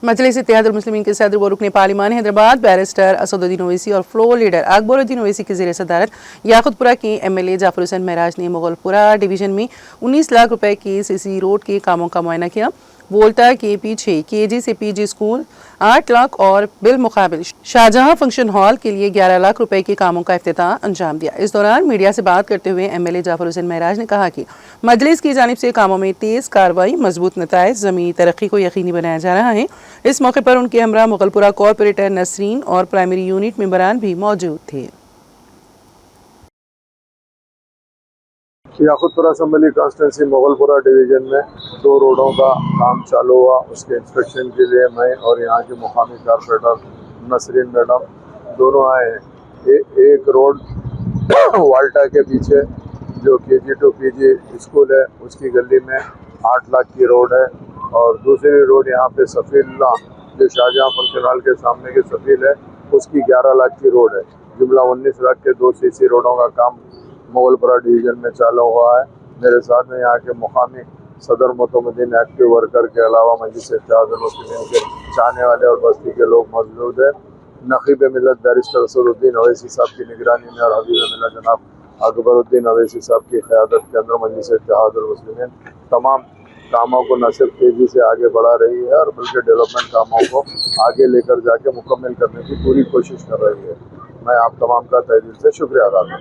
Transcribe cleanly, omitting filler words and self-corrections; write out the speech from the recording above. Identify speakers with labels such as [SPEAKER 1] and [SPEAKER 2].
[SPEAKER 1] मजलिस इत्तेहादुल मुस्लिमीन के सदर व रुकन पार्लिमान हैदराबाद बैरिस्टर असदुद्दीन ओवैसी और फ्लोर लीडर अकबरुद्दीन ओवैसी की ज़ेर सदारत याकुतपुरा के MLA जाफर हुसैन महराज ने मुगलपुरा डिवीज़न में 19 लाख रुपए के CC रोड के कामों का मुआयना किया। वोल्टा के पीछे KG से PG स्कूल 8 लाख और बिल मुकाबिल शाहजहां फंक्शन हॉल के लिए 11 लाख रुपए के कामों का इफ्तिताह अंजाम दिया। इस दौरान मीडिया से बात करते हुए MLA जाफर हुसैन महराज ने कहा कि मजलिस की जानिब से कामों में तेज़ कार्रवाई, मजबूत नताइज, ज़मीनी तरक्की को यकीनी बनाया जा रहा है। इस मौके पर उनके हमरा मुगलपुरा कॉर्पोरेटर नसरीन और प्राइमरी यूनिट मेंबरान भी मौजूद थे।
[SPEAKER 2] Yakutpura assembly constituency Mughalpura division में 2 रोडों का काम चालू हुआ। उसके इंस्पेक्शन के लिए मैं और यहाँ के मुकामी कॉर्पोरेटर नसरीन मैडम दोनों आए हैं। एक रोड वाल्टा के पीछे जो KG to PG स्कूल है उसकी गली में 8 लाख की रोड है, और दूसरी रोड यहाँ पे सफीला जो शाहजहां फंक्शन हॉल के सामने की सफील है उसकी 11 लाख की रोड है। जुमला 19 लाख के 2 CC रोडों का काम मुगलपुरा डिवीज़न में चालू हुआ है। मेरे साथ में यहाँ के मुकामी सदर मोतमदीन एक्टिव वर्कर के अलावा मजलिस इत्तेहादुल मुस्लिमीन के चाहने वाले और बस्ती के लोग मौजूद हैं। नक़ीब मिल्लत बैरिस्टर असदुद्दीन ओवैसी साहब की निगरानी में और हबीब मिल्लत जनाब अकबरुद्दीन ओवैसी साहब की क़यादत के अंदर मजलिस इत्तेहादुल मुस्लिमीन तमाम कामों को न सिर्फ तेज़ी से आगे बढ़ा रही है और बल्कि डेवलपमेंट कामों को आगे लेकर जाके मुकम्मल करने की पूरी कोशिश कर रही है। मैं आप तमाम का तहे दिल से शुक्रिया अदा करता हूँ।